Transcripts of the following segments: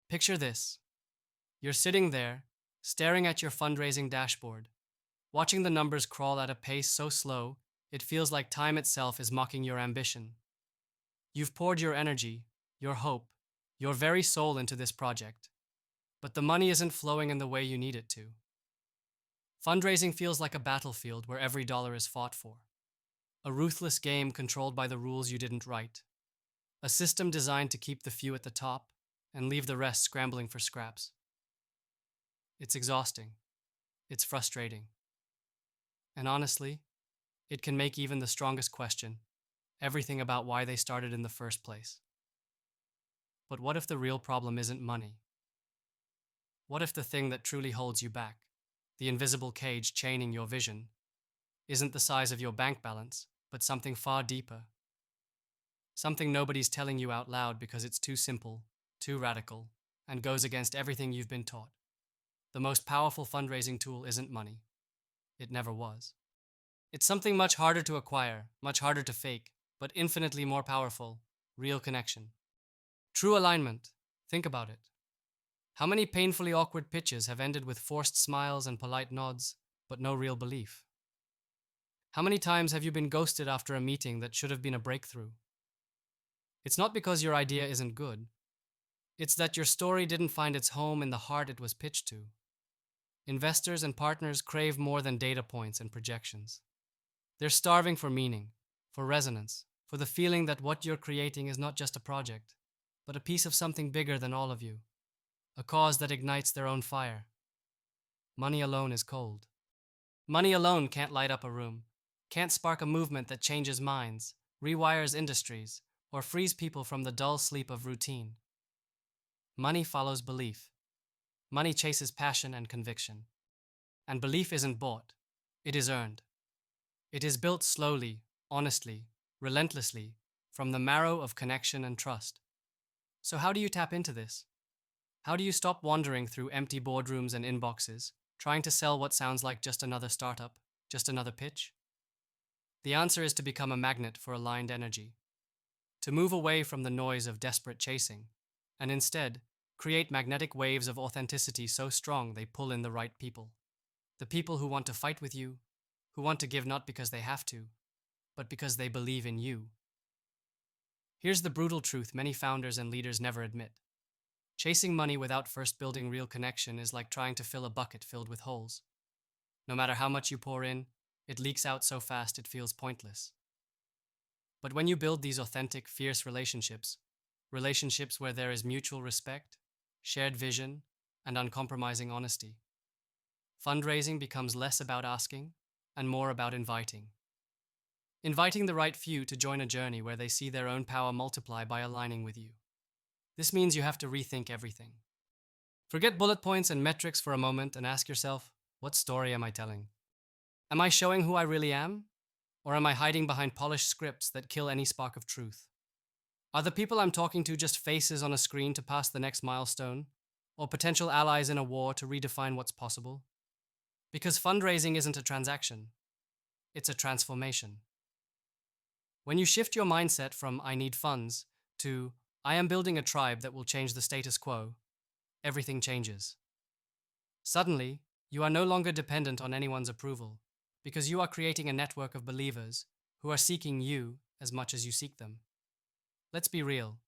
Picture this. You're sitting there, staring at your fundraising dashboard, watching the numbers crawl at a pace so slow it feels like time itself is mocking your ambition. You've poured your energy, your hope, your very soul into this project, but the money isn't flowing in the way you need it to. Fundraising feels like a battlefield where every dollar is fought for, a ruthless game controlled by the rules you didn't write, a system designed to keep the few at the top and leave the rest scrambling for scraps. It's exhausting. It's frustrating. And honestly, it can make even the strongest question everything about why they started in the first place. But what if the real problem isn't money? What if the thing that truly holds you back, the invisible cage chaining your vision, isn't the size of your bank balance, but something far deeper? Something nobody's telling you out loud because it's too simple, too radical, and goes against everything you've been taught. The most powerful fundraising tool isn't money. It never was. It's something much harder to acquire, much harder to fake, but infinitely more powerful: real connection. True alignment. Think about it. How many painfully awkward pitches have ended with forced smiles and polite nods, but no real belief? How many times have you been ghosted after a meeting that should have been a breakthrough? It's not because your idea isn't good. It's that your story didn't find its home in the heart it was pitched to. Investors and partners crave more than data points and projections. They're starving for meaning, for resonance, for the feeling that what you're creating is not just a project, but a piece of something bigger than all of you, a cause that ignites their own fire. Money alone is cold. Money alone can't light up a room, can't spark a movement that changes minds, rewires industries, or frees people from the dull sleep of routine. Money follows belief. Money chases passion and conviction. And belief isn't bought, it is earned. It is built slowly, honestly, relentlessly, from the marrow of connection and trust. So how do you tap into this? How do you stop wandering through empty boardrooms and inboxes, trying to sell what sounds like just another startup, just another pitch? The answer is to become a magnet for aligned energy, to move away from the noise of desperate chasing, and instead create magnetic waves of authenticity so strong they pull in the right people. The people who want to fight with you, who want to give not because they have to, but because they believe in you. Here's the brutal truth many founders and leaders never admit. Chasing money without first building real connection is like trying to fill a bucket filled with holes. No matter how much you pour in, it leaks out so fast it feels pointless. But when you build these authentic, fierce relationships, relationships where there is mutual respect, shared vision, and uncompromising honesty, fundraising becomes less about asking and more about inviting. Inviting the right few to join a journey where they see their own power multiply by aligning with you. This means you have to rethink everything. Forget bullet points and metrics for a moment and ask yourself, what story am I telling? Am I showing who I really am? Or am I hiding behind polished scripts that kill any spark of truth? Are the people I'm talking to just faces on a screen to pass the next milestone? Or potential allies in a war to redefine what's possible? Because fundraising isn't a transaction, it's a transformation. When you shift your mindset from "I need funds" to "I am building a tribe that will change the status quo," everything changes. Suddenly, you are no longer dependent on anyone's approval, because you are creating a network of believers who are seeking you as much as you seek them. Let's be real.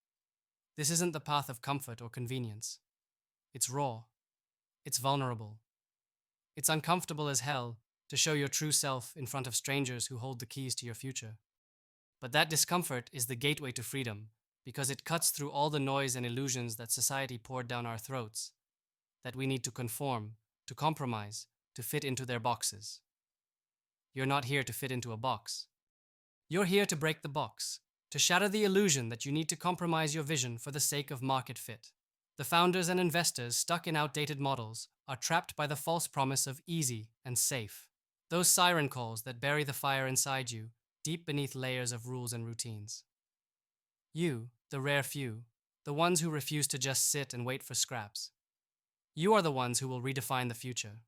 This isn't the path of comfort or convenience. It's raw. It's vulnerable. It's uncomfortable as hell to show your true self in front of strangers who hold the keys to your future. But that discomfort is the gateway to freedom, because it cuts through all the noise and illusions that society poured down our throats, that we need to conform, to compromise, to fit into their boxes. You're not here to fit into a box. You're here to break the box, to shatter the illusion that you need to compromise your vision for the sake of market fit. The founders and investors stuck in outdated models are trapped by the false promise of easy and safe. Those siren calls that bury the fire inside you, deep beneath layers of rules and routines. You, the rare few, the ones who refuse to just sit and wait for scraps. You are the ones who will redefine the future.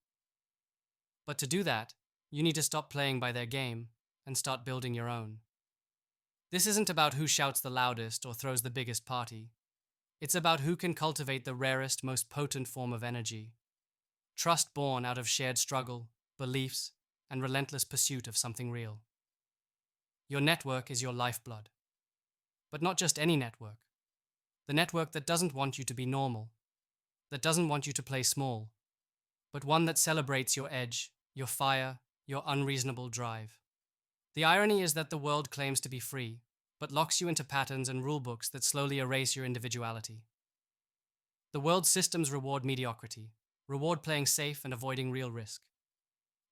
But to do that, you need to stop playing by their game and start building your own. This isn't about who shouts the loudest or throws the biggest party. It's about who can cultivate the rarest, most potent form of energy, trust born out of shared struggle, beliefs, and relentless pursuit of something real. Your network is your lifeblood. But not just any network. The network that doesn't want you to be normal, that doesn't want you to play small, but one that celebrates your edge, your fire, your unreasonable drive. The irony is that the world claims to be free, but locks you into patterns and rulebooks that slowly erase your individuality. The world's systems reward mediocrity, reward playing safe and avoiding real risk.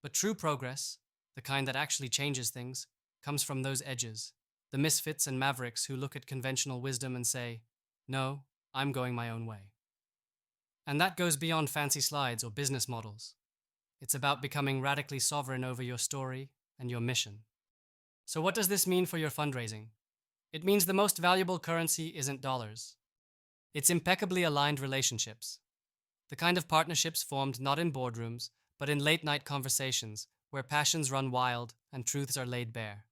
But true progress, the kind that actually changes things, comes from those edges, the misfits and mavericks who look at conventional wisdom and say, "No, I'm going my own way." And that goes beyond fancy slides or business models. It's about becoming radically sovereign over your story and your mission. So, what does this mean for your fundraising? It means the most valuable currency isn't dollars. It's impeccably aligned relationships. The kind of partnerships formed not in boardrooms, but in late night conversations where passions run wild and truths are laid bare.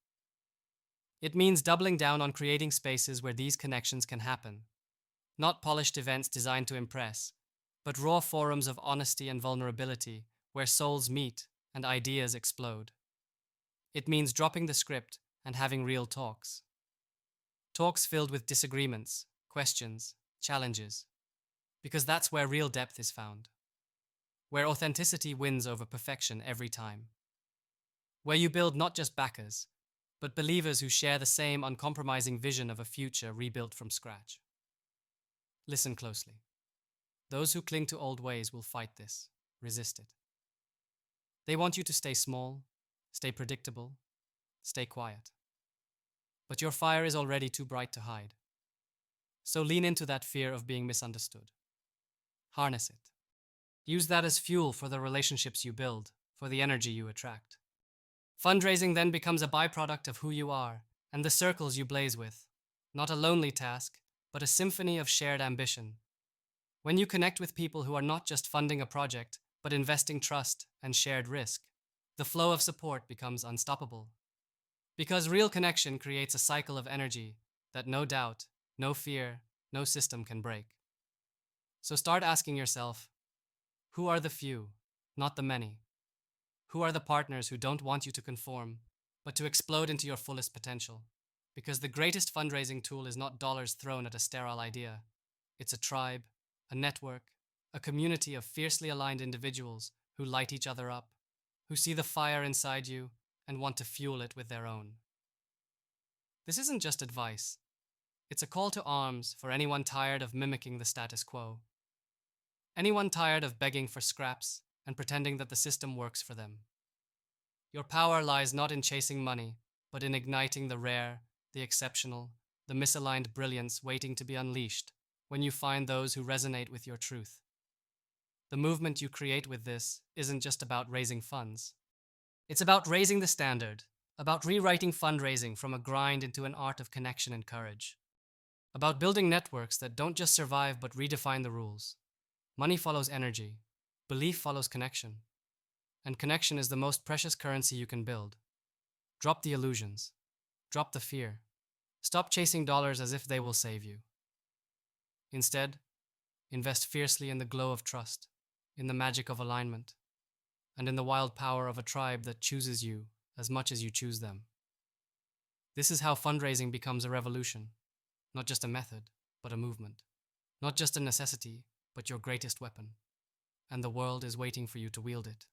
It means doubling down on creating spaces where these connections can happen. Not polished events designed to impress, but raw forums of honesty and vulnerability where souls meet and ideas explode. It means dropping the script and having real talks. Talks filled with disagreements, questions, challenges. Because that's where real depth is found. Where authenticity wins over perfection every time. Where you build not just backers, but believers who share the same uncompromising vision of a future rebuilt from scratch. Listen closely. Those who cling to old ways will fight this, resist it. They want you to stay small, stay predictable, stay quiet. But your fire is already too bright to hide. So lean into that fear of being misunderstood. Harness it. Use that as fuel for the relationships you build, for the energy you attract. Fundraising then becomes a byproduct of who you are and the circles you blaze with. Not a lonely task, but a symphony of shared ambition. When you connect with people who are not just funding a project, but investing trust and shared risk, the flow of support becomes unstoppable. Because real connection creates a cycle of energy that no doubt, no fear, no system can break. So start asking yourself, who are the few, not the many? Who are the partners who don't want you to conform, but to explode into your fullest potential? Because the greatest fundraising tool is not dollars thrown at a sterile idea. It's a tribe, a network, a community of fiercely aligned individuals who light each other up, who see the fire inside you and want to fuel it with their own. This isn't just advice. It's a call to arms for anyone tired of mimicking the status quo. Anyone tired of begging for scraps and pretending that the system works for them. Your power lies not in chasing money, but in igniting the rare, the exceptional, the misaligned brilliance waiting to be unleashed when you find those who resonate with your truth. The movement you create with this isn't just about raising funds. It's about raising the standard, about rewriting fundraising from a grind into an art of connection and courage. About building networks that don't just survive but redefine the rules. Money follows energy. Belief follows connection. And connection is the most precious currency you can build. Drop the illusions. Drop the fear. Stop chasing dollars as if they will save you. Instead, invest fiercely in the glow of trust, in the magic of alignment, and in the wild power of a tribe that chooses you as much as you choose them. This is how fundraising becomes a revolution, not just a method, but a movement. Not just a necessity, but your greatest weapon. And the world is waiting for you to wield it.